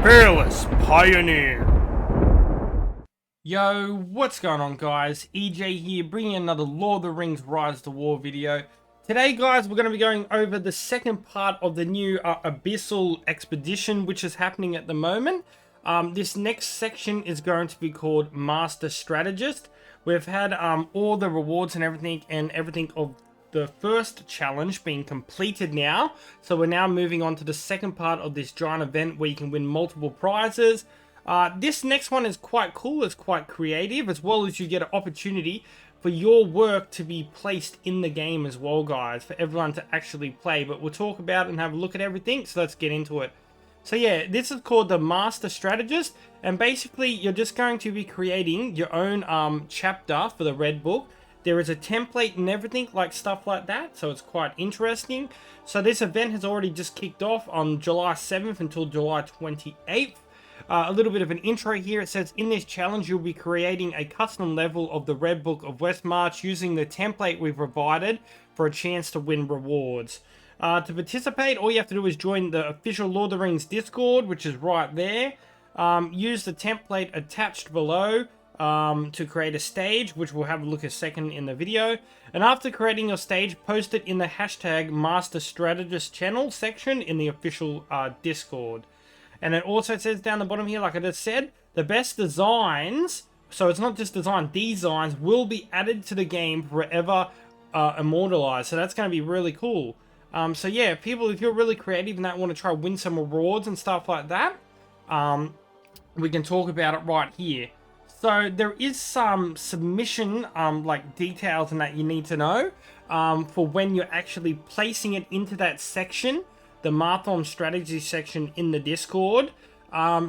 Fearless Pioneer. Yo, what's going on guys? EJ here, bringing another Lord of the Rings Rise to War video. Today guys, we're going to be going over the second part of the new Abyssal Expedition, which is happening at the moment. This next section is going to be called Master Strategist. We've had all the rewards and everything of the first challenge being completed now. So we're now moving on to the second part of this giant event where you can win multiple prizes. This next one is quite cool, it's quite creative, as well as you get an opportunity for your work to be placed in the game as well, guys, for everyone to actually play. But we'll talk about it and have a look at everything, so let's get into it. So yeah, this is called the Master Strategist, and basically you're just going to be creating your own chapter for the Redbook. There is a template and everything, like stuff like that, so it's quite interesting. So this event has already just kicked off on July 7th until July 28th. A little bit of an intro here. It says, in this challenge, you'll be creating a custom level of the Redbook of Westmarch using the template we've provided for a chance to win rewards. To participate, all you have to do is join the official Lord of the Rings Discord, which is right there. Use the template attached below to create a stage, which we'll have a look at a second in the video. And after creating your stage, post it in the hashtag Master Strategist channel section in the official Discord. And it also says down the bottom here, like I just said, the best designs, so it's not just design, designs will be added to the game forever immortalized. So that's going to be really cool. So yeah, people, if you're really creative and that want to try win some rewards and stuff like that, we can talk about it right here. So there is some submission like details and that you need to know for when you're actually placing it into that section, the Marathon Strategy section in the Discord.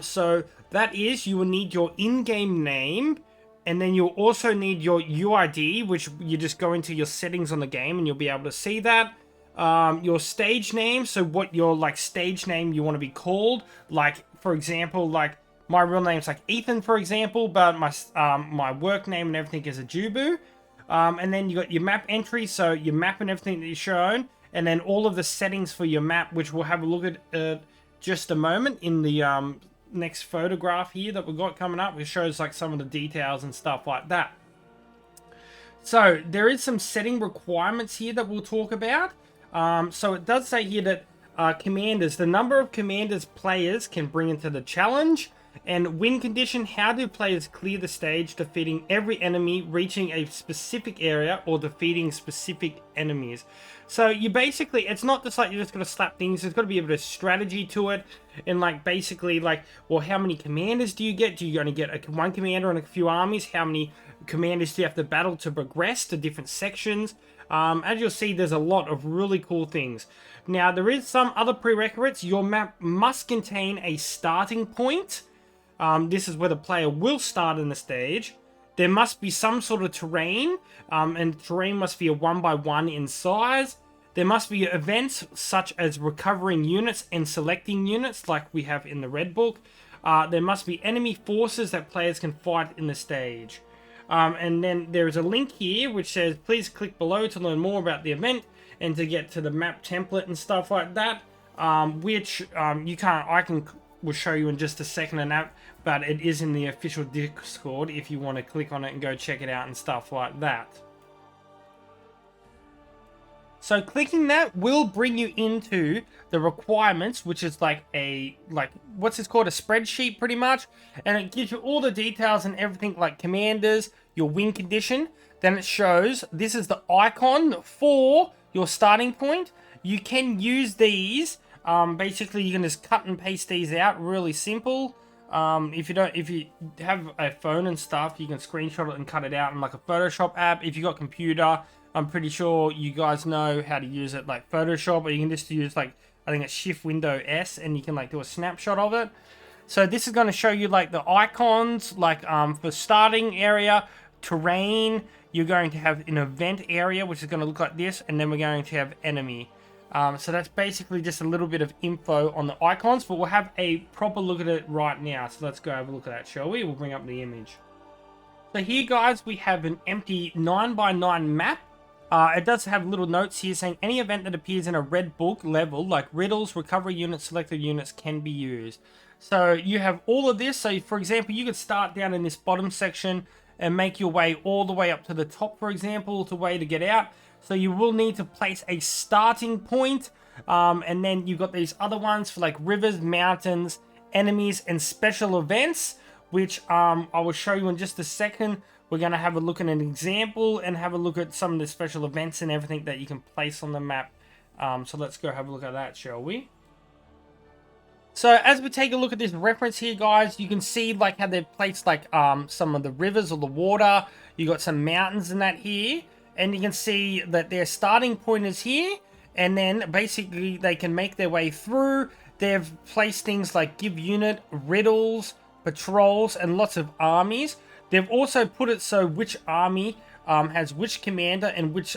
So that is, you will need your in-game name, and then you'll also need your UID, which you just go into your settings on the game and you'll be able to see that. Your stage name, so what your like stage name you want to be called. Like for example, like my real name's like Ethan, for example, but my work name and everything is EJU-BU. And then you got your map entry, so your map and everything that you're shown, and then all of the settings for your map, which we'll have a look at just a moment in the next photograph here that we've got coming up, which shows like some of the details and stuff like that. So there is some setting requirements here that we'll talk about. So it does say here that commanders, the number of commanders players can bring into the challenge, and win condition, how do players clear the stage, defeating every enemy, reaching a specific area, or defeating specific enemies. So you basically, it's not just like you're just going to slap things, there's got to be a bit of strategy to it, and like basically like, well, how many commanders do you get? Do you only get one commander and a few armies? How many commanders do you have to battle to progress to different sections? As you'll see, there's a lot of really cool things. Now, there is some other prerequisites. Your map must contain a starting point. This is where the player will start in the stage. There must be some sort of terrain, and terrain must be a 1x1 in size. There must be events such as recovering units and selecting units like we have in the Redbook. There must be enemy forces that players can fight in the stage. And then there is a link here which says please click below to learn more about the event and to get to the map template and stuff like that, which we'll show you in just a second and that, but it is in the official Discord if you want to click on it and go check it out and stuff like that. So clicking that will bring you into the requirements, which is like what's this called, a spreadsheet pretty much, and it gives you all the details and everything like commanders, your win condition. Then it shows this is the icon for your starting point. You can use these. Basically, you can just cut and paste these out. Really simple. If you have a phone and stuff, you can screenshot it and cut it out in like a Photoshop app. If you got a computer, I'm pretty sure you guys know how to use it, like Photoshop, or you can just use like, I think it's Shift Window S, and you can like do a snapshot of it. So this is going to show you like the icons, like for starting area, terrain. You're going to have an event area, which is going to look like this, and then we're going to have enemy. So that's basically just a little bit of info on the icons, but we'll have a proper look at it right now. So let's go have a look at that, shall we? We'll bring up the image. So here, guys, we have an empty 9x9 map. It does have little notes here saying any event that appears in a Redbook level, like riddles, recovery units, selected units, can be used. So you have all of this. So for example, you could start down in this bottom section and make your way all the way up to the top, for example, to way to get out. So you will need to place a starting point. And then you've got these other ones for like rivers, mountains, enemies, and special events, which I will show you in just a second. We're going to have a look at an example and have a look at some of the special events and everything that you can place on the map. So let's go have a look at that, shall we? So as we take a look at this reference here, guys, you can see like how they've placed like some of the rivers or the water. You got some mountains and that here, and you can see that their starting point is here, and then basically they can make their way through. They've placed things like give unit, riddles, patrols, and lots of armies. They've also put it so which army has which commander and which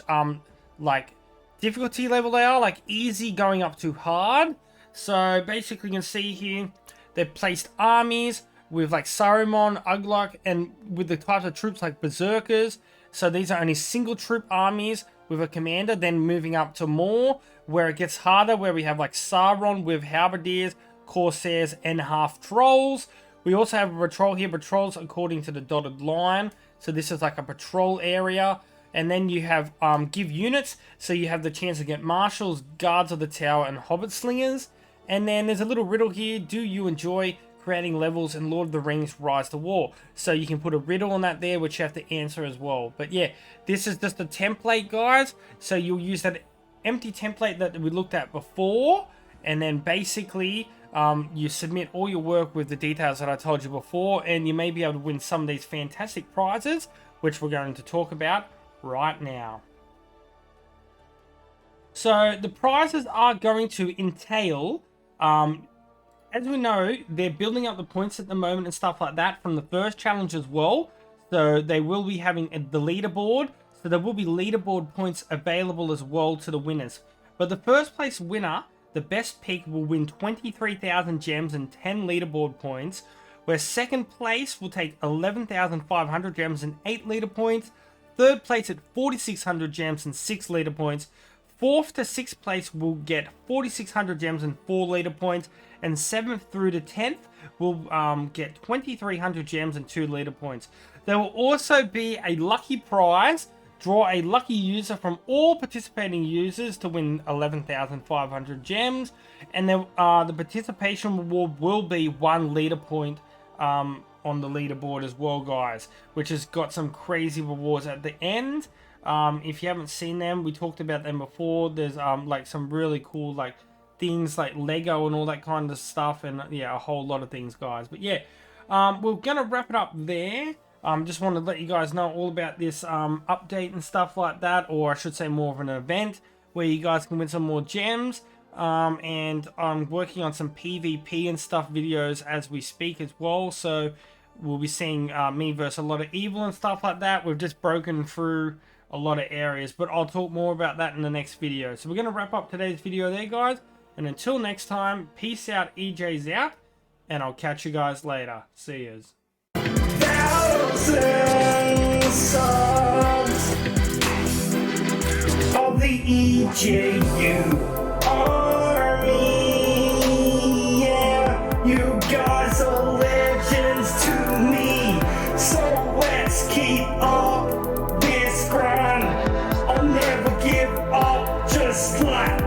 like difficulty level they are, like easy going up to hard. So basically you can see here, they've placed armies with like Saruman, Ugluk, and with the types of troops like Berserkers. So these are only single troop armies with a commander, then moving up to more, where it gets harder, where we have like Sauron with Halberdiers, Corsairs, and half trolls. We also have a patrol here, patrols according to the dotted line. So this is like a patrol area. And then you have give units, so you have the chance to get marshals, guards of the tower, and hobbit slingers. And then there's a little riddle here. Do you enjoy creating levels in Lord of the Rings Rise to War? So you can put a riddle on that there, which you have to answer as well. But yeah, this is just a template, guys. So you'll use that empty template that we looked at before. And then basically you submit all your work with the details that I told you before. And you may be able to win some of these fantastic prizes, which we're going to talk about right now. So the prizes are going to entail, as we know, they're building up the points at the moment and stuff like that from the first challenge as well. So they will be having the leaderboard. So there will be leaderboard points available as well to the winners. But the first place winner, the best pick, will win 23,000 gems and 10 leaderboard points. Where second place will take 11,500 gems and 8 leader points. Third place at 4,600 gems and 6 leader points. Fourth to sixth place will get 4,600 gems and 4 leader points, and 7th through to 10th will get 2,300 gems and 2 leader points. There will also be a lucky prize. Draw a lucky user from all participating users to win 11,500 gems, and the participation reward will be 1 leader point on the leaderboard as well, guys, which has got some crazy rewards at the end. If you haven't seen them, we talked about them before. There's like some really cool like things like Lego and all that kind of stuff, and yeah, a whole lot of things, guys. But yeah, we're gonna wrap it up there. Just wanted to let you guys know all about this update and stuff like that, or I should say more of an event where you guys can win some more gems. And I'm working on some PvP and stuff videos as we speak as well, so we'll be seeing me versus a lot of evil and stuff like that. We've just broken through a lot of areas, but I'll talk more about that in the next video. So we're going to wrap up today's video there, guys, and until next time, peace out, EJ's out, and I'll catch you guys later. See yous. Thousands songs of the EJU army. Yeah, you guys are legends to me, so let's keep up this grind. I'll never give up, just like